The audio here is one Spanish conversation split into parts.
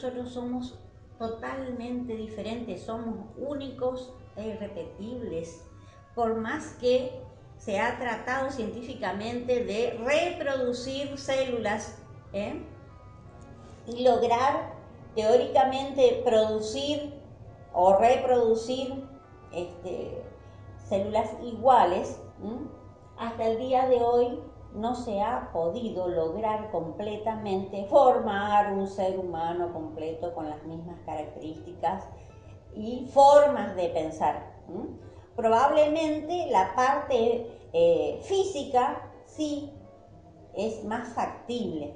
nosotros somos totalmente diferentes, somos únicos e irrepetibles, por más que se ha tratado científicamente de reproducir células, y lograr teóricamente producir o reproducir células iguales, hasta el día de hoy no se ha podido lograr completamente formar un ser humano completo con las mismas características y formas de pensar. Probablemente la parte física sí es más factible,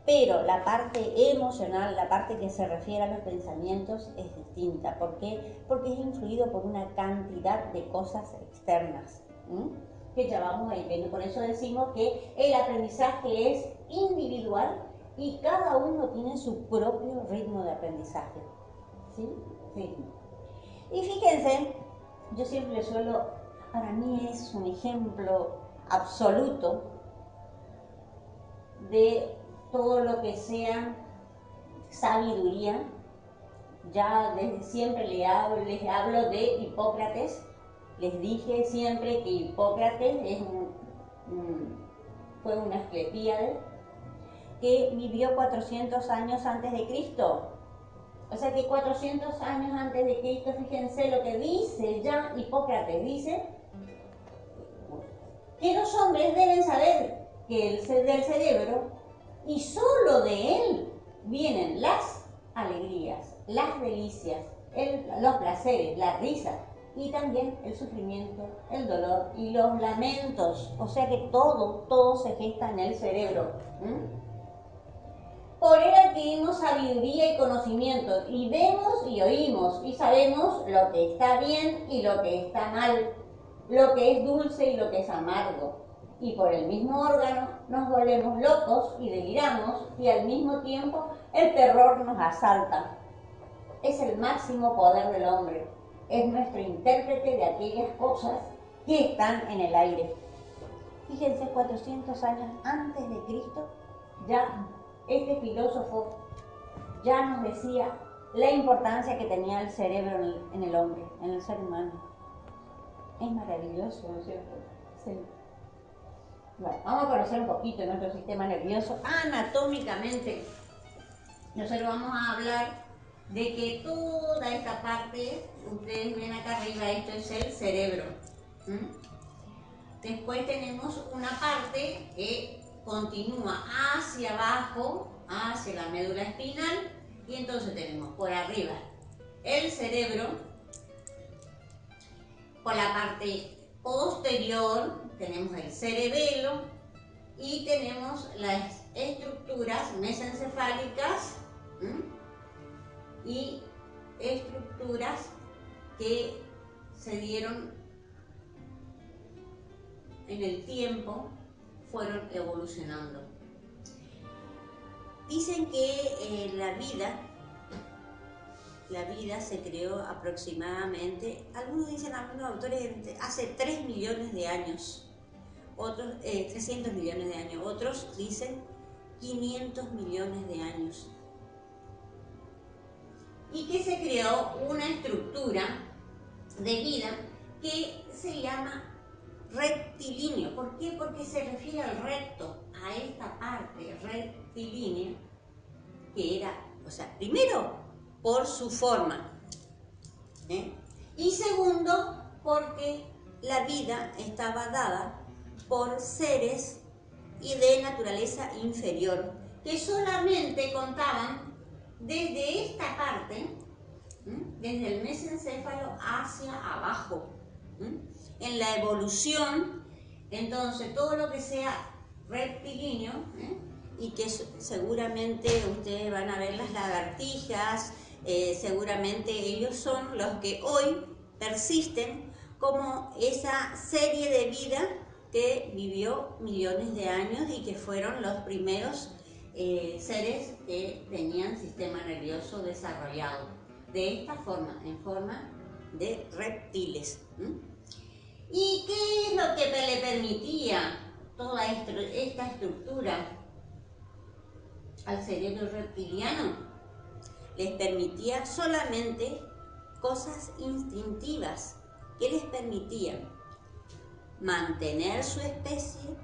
pero la parte emocional, la parte que se refiere a los pensamientos es distinta. ¿Por qué? Porque es influido por una cantidad de cosas externas, que ya vamos a ir viendo. Por eso decimos que el aprendizaje es individual y cada uno tiene su propio ritmo de aprendizaje. ¿Sí? Ritmo. Y fíjense, yo siempre para mí es un ejemplo absoluto de todo lo que sea sabiduría. Ya desde siempre les hablo de Hipócrates. Les dije siempre que Hipócrates fue un asclepíade que vivió 400 años antes de Cristo. O sea que 400 años antes de Cristo, fíjense lo que dice ya Hipócrates. Dice que los hombres deben saber que del cerebro, y solo de él, vienen las alegrías, las delicias, los placeres, la risa, y también el sufrimiento, el dolor y los lamentos. O sea que todo se gesta en el cerebro. Por él adquirimos sabiduría y conocimiento, y vemos y oímos, y sabemos lo que está bien y lo que está mal, lo que es dulce y lo que es amargo. Y por el mismo órgano nos volvemos locos y deliramos, y al mismo tiempo el terror nos asalta. Es el máximo poder del hombre. Es nuestro intérprete de aquellas cosas que están en el aire. Fíjense, 400 años antes de Cristo, ya este filósofo ya nos decía la importancia que tenía el cerebro en el hombre, en el ser humano. Es maravilloso, ¿no es cierto? Sí. Bueno, vamos a conocer un poquito nuestro sistema nervioso anatómicamente. Nosotros vamos a hablar de que toda esta parte, ustedes ven acá arriba, esto es el cerebro. Después tenemos una parte que continúa hacia abajo, hacia la médula espinal, y entonces tenemos por arriba el cerebro, por la parte posterior tenemos el cerebelo y tenemos las estructuras mesencefálicas y estructuras que se dieron en el tiempo, fueron evolucionando. Dicen que la vida se creó aproximadamente, algunos autores, hace 3 millones de años, otros 300 millones de años, otros dicen 500 millones de años. Y que se creó una estructura de vida que se llama rectilíneo. ¿Por qué? Porque se refiere al recto, a esta parte rectilínea, que era, primero, por su forma, y segundo, porque la vida estaba dada por seres y de naturaleza inferior, que solamente contaban desde esta parte, desde el mesencéfalo hacia abajo. En la evolución, entonces, todo lo que sea rectilíneo, y que seguramente ustedes van a ver las lagartijas, seguramente ellos son los que hoy persisten como esa serie de vida que vivió millones de años y que fueron los primeros seres que tenían sistema nervioso desarrollado de esta forma, en forma de reptiles. ¿Y qué es lo que le permitía toda esta estructura al cerebro reptiliano? les permitía solamente cosas instintivas que les permitían mantener su especie,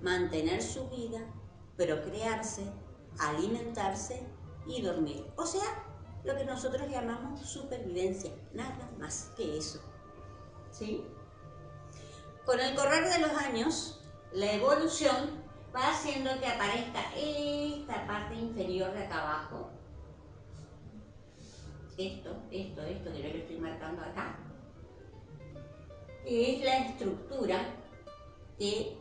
mantener su vida, procrearse, alimentarse y dormir. O sea, lo que nosotros llamamos supervivencia, nada más que eso. ¿Sí? Con el correr de los años, la evolución va haciendo que aparezca esta parte inferior de acá abajo. Esto que yo le estoy marcando acá, que es la estructura que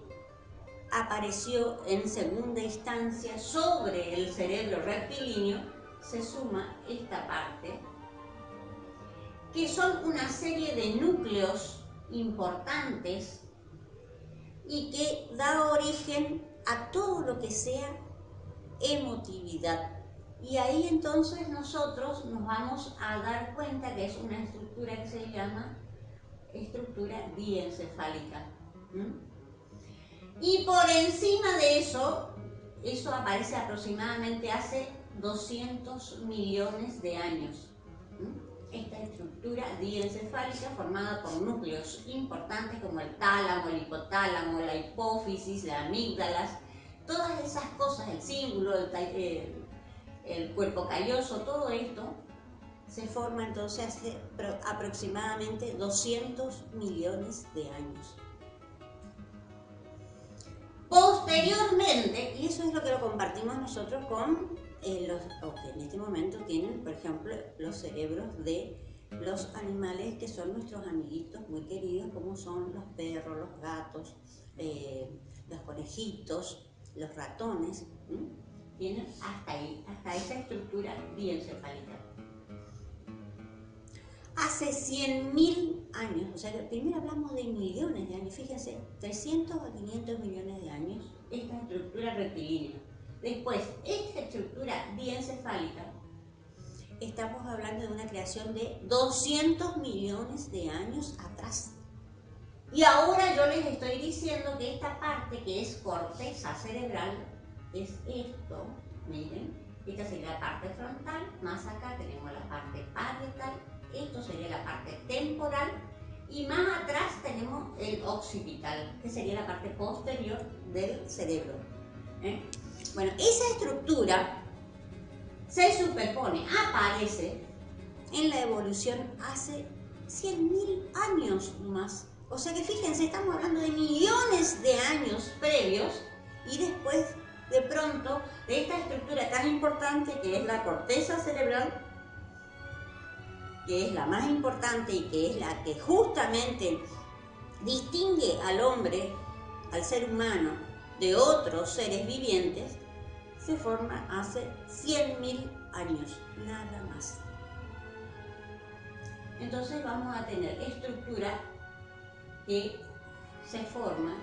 apareció en segunda instancia sobre el cerebro reptilíneo. Se suma esta parte, que son una serie de núcleos importantes y que da origen a todo lo que sea emotividad. Y ahí entonces nosotros nos vamos a dar cuenta que es una estructura que se llama estructura diencefálica. Y por encima de eso aparece aproximadamente hace 200 millones de años. Esta estructura diencefálica formada por núcleos importantes como el tálamo, el hipotálamo, la hipófisis, las amígdalas, todas esas cosas, el cíngulo, el cuerpo calloso, todo esto se forma entonces hace aproximadamente 200 millones de años. Posteriormente, y eso es lo que lo compartimos nosotros con los que en este momento tienen, por ejemplo, los cerebros de los animales que son nuestros amiguitos muy queridos, como son los perros, los gatos, los conejitos, los ratones. Tienen hasta ahí, hasta esa estructura diencefálica. Hace 100.000 años, o sea que primero hablamos de millones de años, fíjense, 300 a 500 millones de años, esta estructura reptilínea. Después, esta estructura diencefálica, estamos hablando de una creación de 200 millones de años atrás. Y ahora yo les estoy diciendo que esta parte que es corteza cerebral es esto, miren, esta sería la parte frontal, más acá tenemos la parte parietal, esto sería la parte temporal y más atrás tenemos el occipital, que sería la parte posterior del cerebro. Bueno, esa estructura se superpone, aparece en la evolución hace 100.000 años más. O sea que fíjense, estamos hablando de millones de años previos y después de pronto de esta estructura tan importante que es la corteza cerebral, que es la más importante y que es la que justamente distingue al hombre, al ser humano, de otros seres vivientes, se forma hace 100.000 años, nada más. Entonces vamos a tener estructura que se forma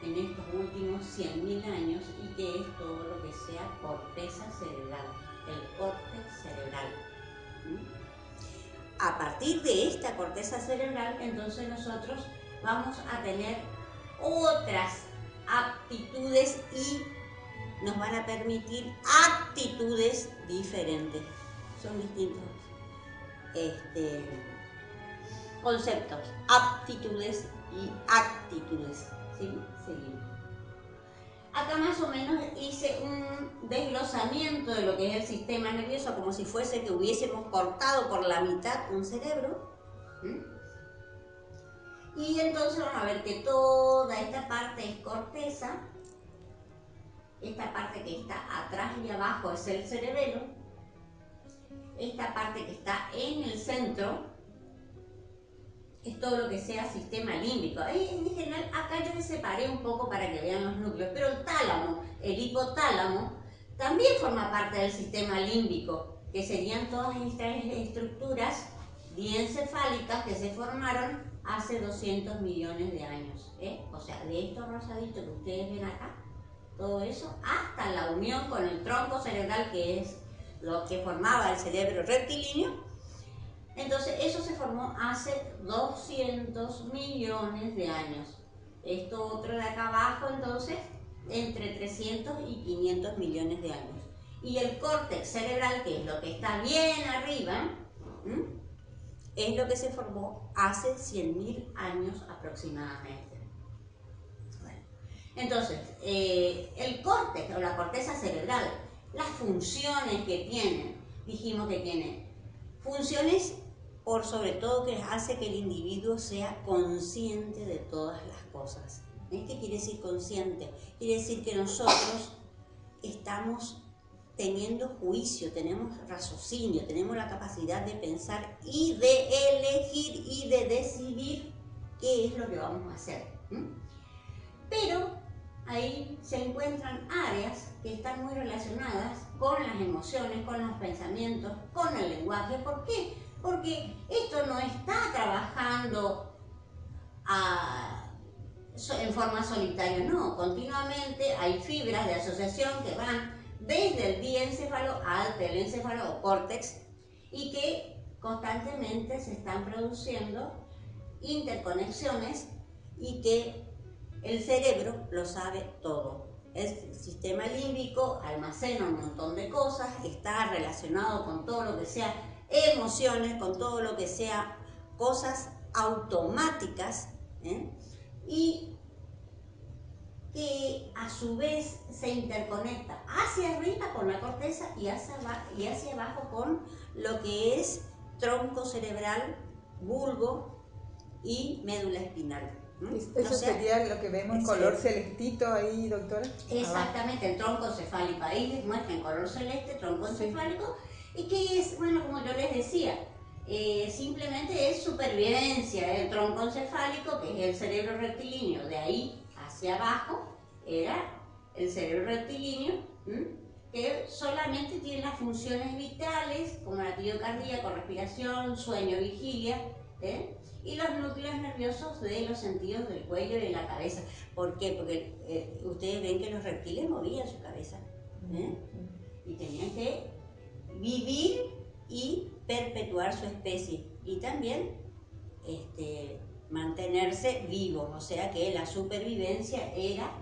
en estos últimos 100.000 años y que es todo lo que sea corteza cerebral, el córtex cerebral. A partir de esta corteza cerebral, entonces nosotros vamos a tener otras aptitudes y nos van a permitir actitudes diferentes. Son distintos conceptos, aptitudes y actitudes. ¿Sí? Seguimos. Acá más o menos hice un desglosamiento de lo que es el sistema nervioso, como si fuese que hubiésemos cortado por la mitad un cerebro. Y entonces vamos a ver que toda esta parte es corteza, esta parte que está atrás y abajo es el cerebelo, esta parte que está en el centro es todo lo que sea sistema límbico. En general, acá yo me separé un poco para que vean los núcleos, pero el tálamo, el hipotálamo, también forma parte del sistema límbico, que serían todas estas estructuras diencefálicas que se formaron hace 200 millones de años. O sea, de estos rosaditos que ustedes ven acá, todo eso, hasta la unión con el tronco cerebral, que es lo que formaba el cerebro reptilíneo. Entonces, eso se formó hace 200 millones de años. Esto otro de acá abajo, entonces, entre 300 y 500 millones de años. Y el córtex cerebral, que es lo que está bien arriba, es lo que se formó hace 100.000 años aproximadamente. Bueno, entonces, el córtex o la corteza cerebral, las funciones que tienen, dijimos que tiene funciones por sobre todo que hace que el individuo sea consciente de todas las cosas. ¿Qué quiere decir consciente? Quiere decir que nosotros estamos teniendo juicio, tenemos raciocinio, tenemos la capacidad de pensar y de elegir y de decidir qué es lo que vamos a hacer. Pero ahí se encuentran áreas que están muy relacionadas con las emociones, con los pensamientos, con el lenguaje. ¿Por qué? Porque esto no está trabajando en forma solitaria, no. Continuamente hay fibras de asociación que van desde el diencéfalo al telencéfalo o córtex y que constantemente se están produciendo interconexiones y que el cerebro lo sabe todo. El sistema límbico almacena un montón de cosas, está relacionado con todo lo que sea emociones, con todo lo que sea cosas automáticas, y que a su vez se interconecta hacia arriba con la corteza y hacia abajo con lo que es tronco cerebral, bulbo y médula espinal. Eso sería lo que vemos en color celestito ahí, doctora. Exactamente, el tronco encefálico. Ahí les muestra en color celeste, tronco encefálico. ¿Y qué es? Bueno, como yo les decía, simplemente es supervivencia. El tronco encefálico, que es el cerebro rectilíneo, de ahí hacia abajo, era el cerebro rectilíneo, que solamente tiene las funciones vitales, como latido cardíaco, respiración, sueño, vigilia, y los núcleos nerviosos de los sentidos del cuello y de la cabeza. ¿Por qué? Porque ustedes ven que los reptiles movían su cabeza, y tenían que vivir y perpetuar su especie y también mantenerse vivos, o sea que la supervivencia era,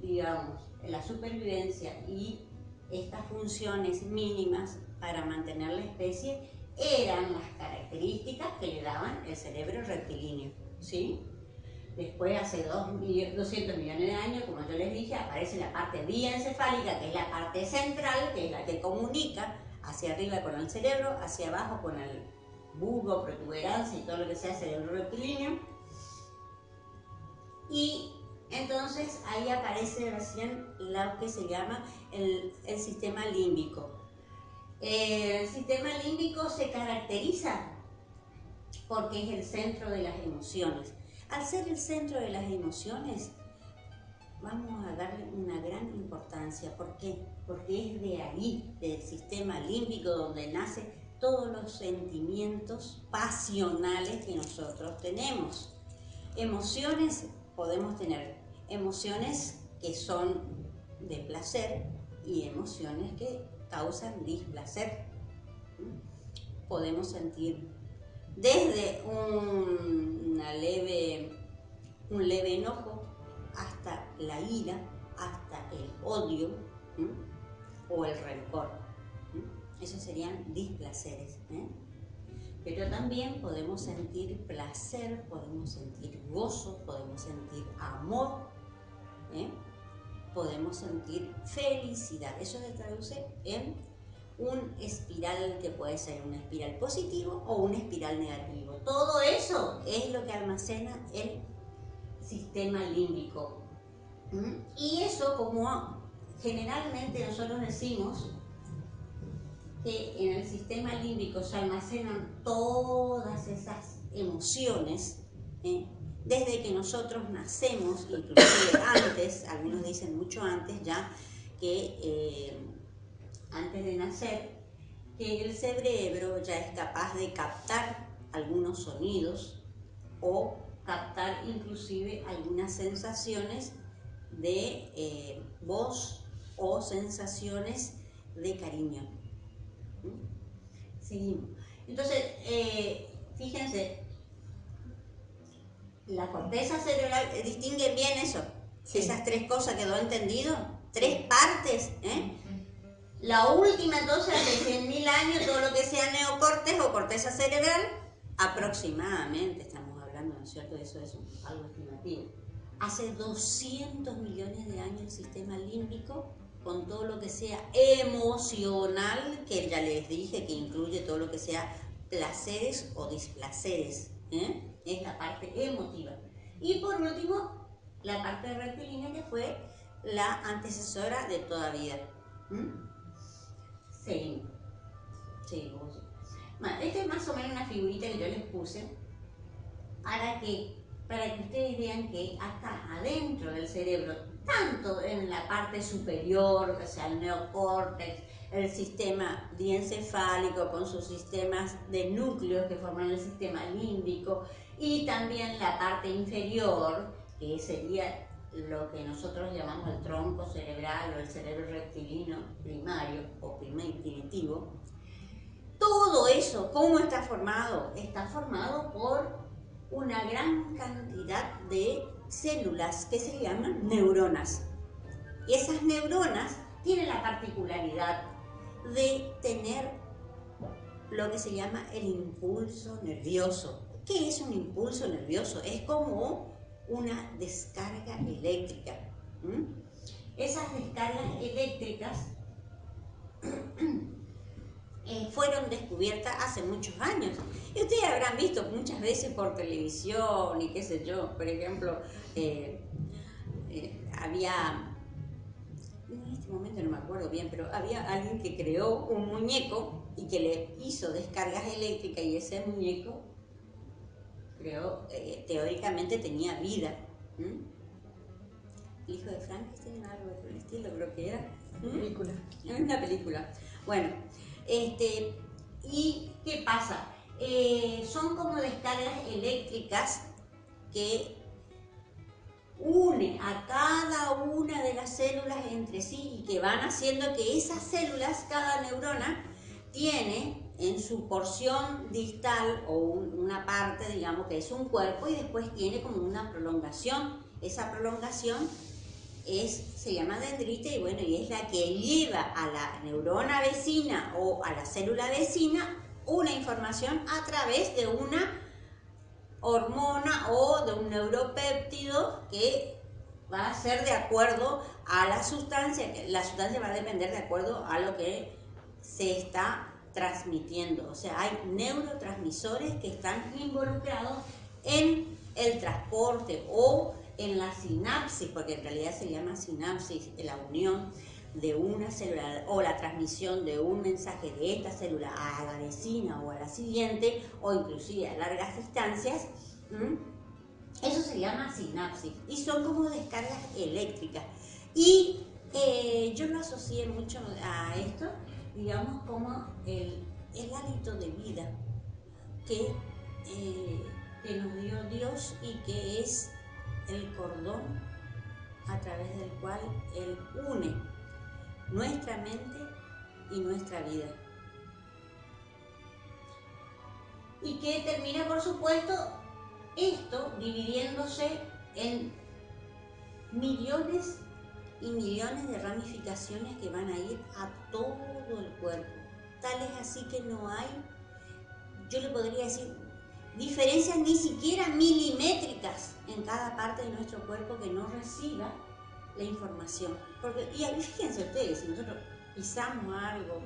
digamos, la supervivencia y estas funciones mínimas para mantener la especie eran las características que le daban el cerebro rectilíneo, ¿sí? Después, hace 200 millones de años, como yo les dije, aparece la parte diencefálica, que es la parte central, que es la que comunica hacia arriba con el cerebro, hacia abajo con el bulbo, protuberancia y todo lo que sea cerebro rectilíneo. Y entonces ahí aparece recién lo que se llama el sistema límbico. El sistema límbico se caracteriza porque es el centro de las emociones. Al ser el centro de las emociones, vamos a darle una gran importancia. ¿Por qué? Porque es de ahí, del sistema límbico, donde nacen todos los sentimientos pasionales que nosotros tenemos. Emociones, podemos tener emociones que son de placer y emociones que causan displacer. Podemos sentir desde un leve enojo hasta la ira, hasta el odio o el rencor. Esos serían displaceres. Pero también podemos sentir placer, podemos sentir gozo, podemos sentir amor, podemos sentir felicidad. Eso se traduce en un espiral que puede ser una espiral positivo o una espiral negativo. Todo eso es lo que almacena el sistema límbico. Y eso, como generalmente nosotros decimos que en el sistema límbico se almacenan todas esas emociones, desde que nosotros nacemos, inclusive antes, algunos dicen mucho antes ya, que antes de nacer, que el cerebro ya es capaz de captar algunos sonidos o captar inclusive algunas sensaciones de voz o sensaciones de cariño. Seguimos. Entonces, fíjense, la corteza cerebral, distinguen bien eso, esas tres cosas, ¿quedó entendido? Tres partes, La última entonces hace 100.000 años, todo lo que sea neocortes o corteza cerebral, aproximadamente estamos hablando, ¿no es cierto? Eso es algo estimativo. Hace 200 millones de años el sistema límbico, con todo lo que sea emocional, que ya les dije que incluye todo lo que sea placeres o displaceres, es la parte emotiva. Y por último, la parte rectilínea, que fue la antecesora de toda vida. Seguimos. Bueno, esta es más o menos una figurita que yo les puse para que ustedes vean que acá adentro del cerebro, tanto en la parte superior, o sea, el neocórtex, el sistema diencefálico con sus sistemas de núcleos que forman el sistema límbico, y también la parte inferior, que sería lo que nosotros llamamos el tronco cerebral o el cerebro rectilíneo primario o primitivo. Todo eso, ¿cómo está formado? Está formado por una gran cantidad de células que se llaman neuronas. Y esas neuronas tienen la particularidad de tener lo que se llama el impulso nervioso. ¿Qué es un impulso nervioso? Es como una descarga eléctrica. Esas descargas eléctricas fueron descubiertas hace muchos años. Y ustedes habrán visto muchas veces por televisión y qué sé yo, por ejemplo, había, en este momento no me acuerdo bien, pero había alguien que creó un muñeco y que le hizo descargas eléctricas, y ese muñeco teóricamente tenía vida. El hijo de Frankenstein, algo por el estilo, creo que era. Película. Es una película. Bueno, ¿y qué pasa? Son como descargas eléctricas que une a cada una de las células entre sí y que van haciendo que esas células, cada neurona, tiene en su porción distal o una parte, digamos, que es un cuerpo, y después tiene como una prolongación. Esa prolongación se llama dendrita, y bueno, y es la que lleva a la neurona vecina o a la célula vecina una información a través de una hormona o de un neuropéptido que va a ser de acuerdo a la sustancia, que la sustancia va a depender de acuerdo a lo que se está transmitiendo. O sea, hay neurotransmisores que están involucrados en el transporte o en la sinapsis, porque en realidad se llama sinapsis, la unión de una célula o la transmisión de un mensaje de esta célula a la vecina o a la siguiente, o inclusive a largas distancias. Eso se llama sinapsis y son como descargas eléctricas. Y yo lo asocié mucho a esto, digamos, como el hálito de vida que nos dio Dios, y que es el cordón a través del cual Él une nuestra mente y nuestra vida. Y que termina, por supuesto, esto dividiéndose en millones y millones de ramificaciones que van a ir a todo el cuerpo. Tal es así que no hay, yo le podría decir, diferencias ni siquiera milimétricas en cada parte de nuestro cuerpo que no reciba la información. Porque, y fíjense ustedes, si nosotros pisamos algo,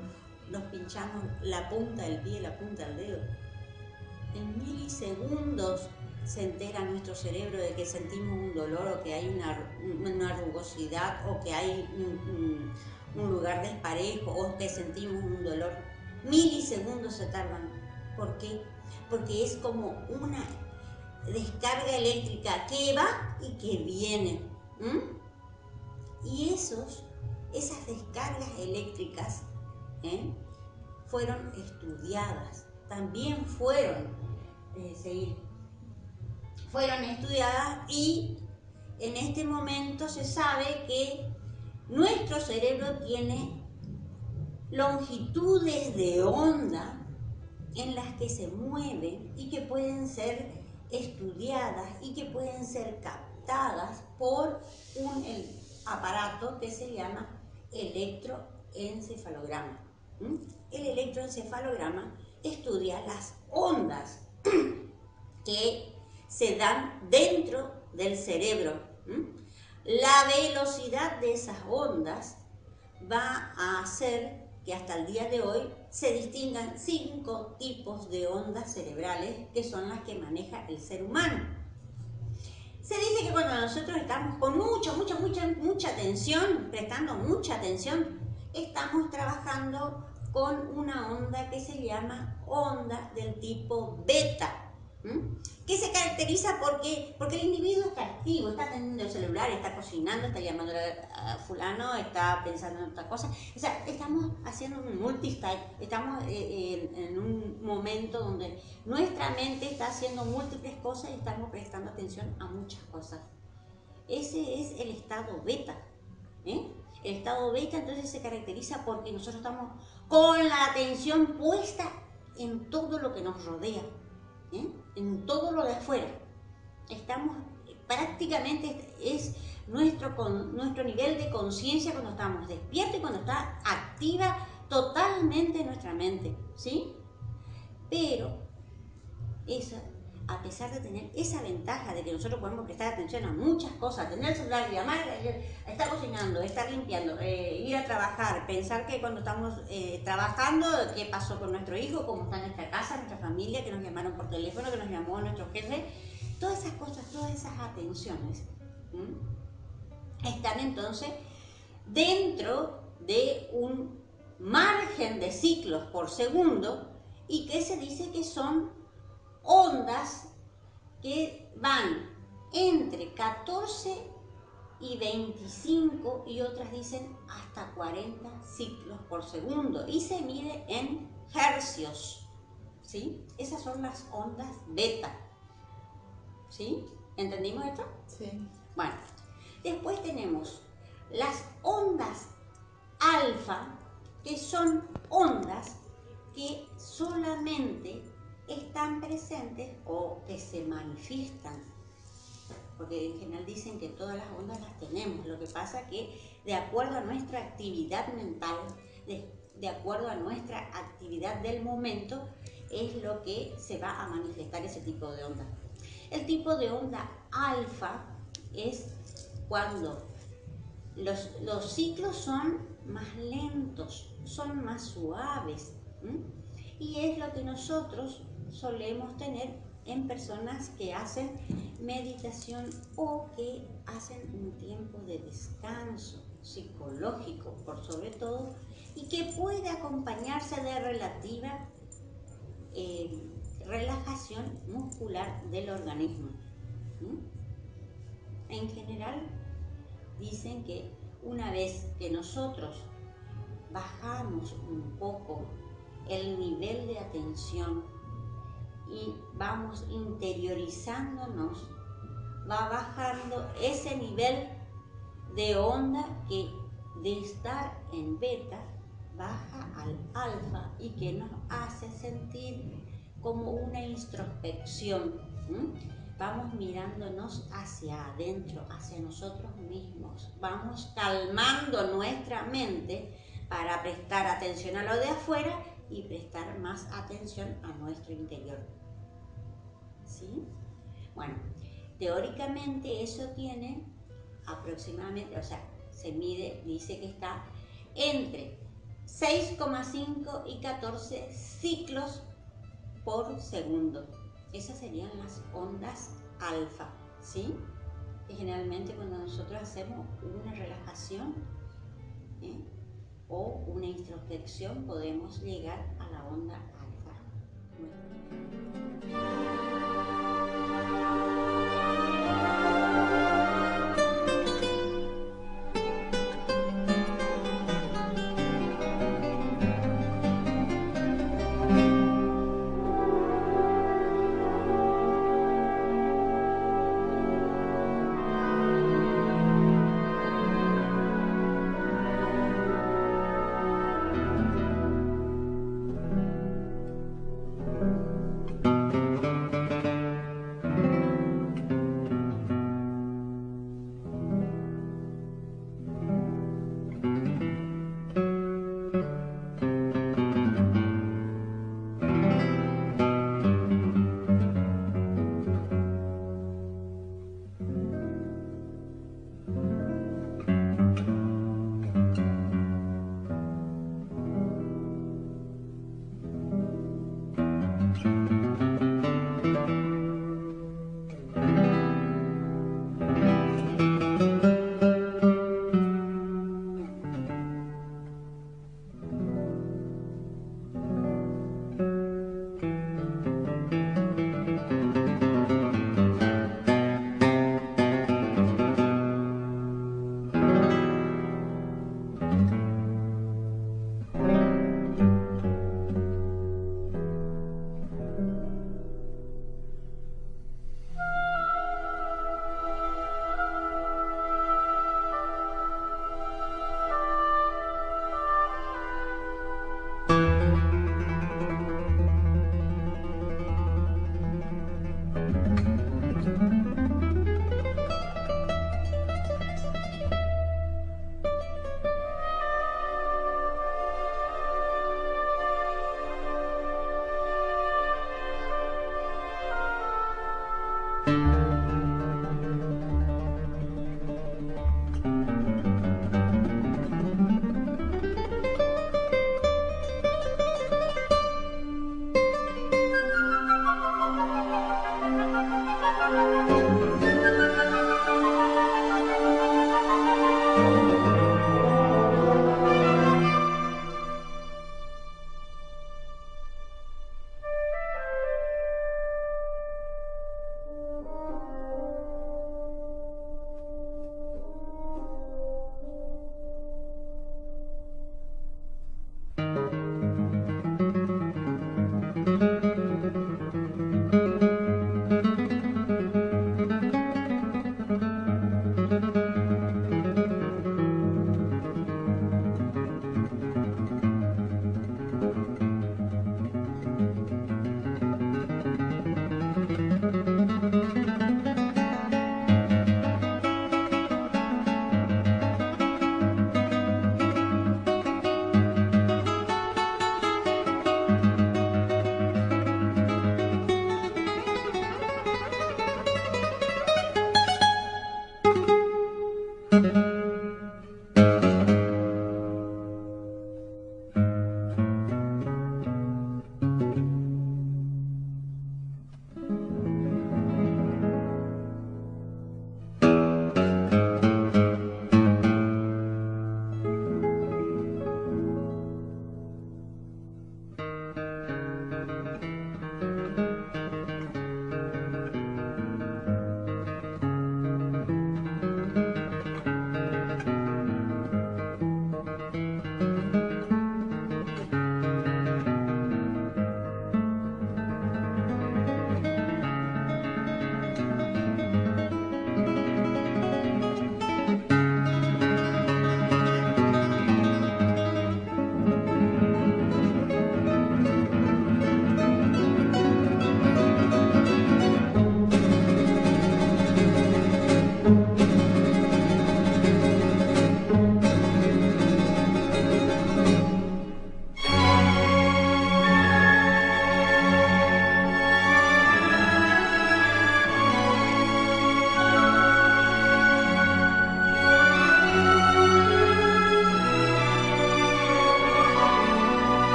nos pinchamos la punta del pie, la punta del dedo, en milisegundos se entera nuestro cerebro de que sentimos un dolor, o que hay una rugosidad, o que hay un lugar desparejo, o que sentimos un dolor. Milisegundos se tardan. ¿Por qué? Porque es como una descarga eléctrica que va y que viene. Y esas descargas eléctricas fueron estudiadas, también fueron estudiadas, y en este momento se sabe que nuestro cerebro tiene longitudes de onda en las que se mueven y que pueden ser estudiadas y que pueden ser captadas por un aparato que se llama electroencefalograma. El electroencefalograma estudia las ondas que se dan dentro del cerebro. La velocidad de esas ondas va a hacer que hasta el día de hoy se distingan 5 tipos de ondas cerebrales que son las que maneja el ser humano. Se dice que cuando nosotros estamos con mucha atención, prestando mucha atención, estamos trabajando con una onda que se llama onda del tipo beta, que se caracteriza porque el individuo está activo, está atendiendo el celular, está cocinando, está llamando a fulano, está pensando en otra cosa. O sea, estamos haciendo un multitask, estamos en un momento donde nuestra mente está haciendo múltiples cosas y estamos prestando atención a muchas cosas. Ese es el estado beta. El estado beta entonces se caracteriza porque nosotros estamos con la atención puesta en todo lo que nos rodea, en todo lo de afuera. Estamos prácticamente, es nuestro nivel de conciencia cuando estamos despiertos y cuando está activa totalmente nuestra mente, ¿sí? Pero a pesar de tener esa ventaja de que nosotros podemos prestar atención a muchas cosas, tener el celular, llamar, estar cocinando, estar limpiando, ir a trabajar, pensar que cuando estamos trabajando, qué pasó con nuestro hijo, cómo está nuestra casa, nuestra familia, que nos llamaron por teléfono, que nos llamó nuestro jefe, todas esas cosas, todas esas atenciones, están entonces dentro de un margen de ciclos por segundo y que se dice que son ondas que van entre 14 y 25 y otras dicen hasta 40 ciclos por segundo y se mide en hercios, ¿sí? Esas son las ondas beta, ¿sí? ¿Entendimos esto? Sí. Bueno, después tenemos las ondas alfa, que son ondas que solamente están presentes o que se manifiestan, porque en general dicen que todas las ondas las tenemos, lo que pasa que de acuerdo a nuestra actividad mental, de acuerdo a nuestra actividad del momento, es lo que se va a manifestar ese tipo de onda. El tipo de onda alfa es cuando los ciclos son más lentos, son más suaves, y es lo que nosotros solemos tener en personas que hacen meditación o que hacen un tiempo de descanso psicológico, por sobre todo, y que puede acompañarse de relativa relajación muscular del organismo. En general, dicen que una vez que nosotros bajamos un poco el nivel de atención y vamos interiorizándonos, va bajando ese nivel de onda que de estar en beta baja al alfa y que nos hace sentir como una introspección. Vamos mirándonos hacia adentro, hacia nosotros mismos. Vamos calmando nuestra mente para prestar atención a lo de afuera y prestar más atención a nuestro interior. ¿Sí? Bueno, teóricamente eso tiene aproximadamente, o sea, se mide, dice que está entre 6,5 y 14 ciclos por segundo. Esas serían las ondas alfa, ¿sí? Que generalmente cuando nosotros hacemos una relajación o una introspección podemos llegar a la onda alfa. Chao.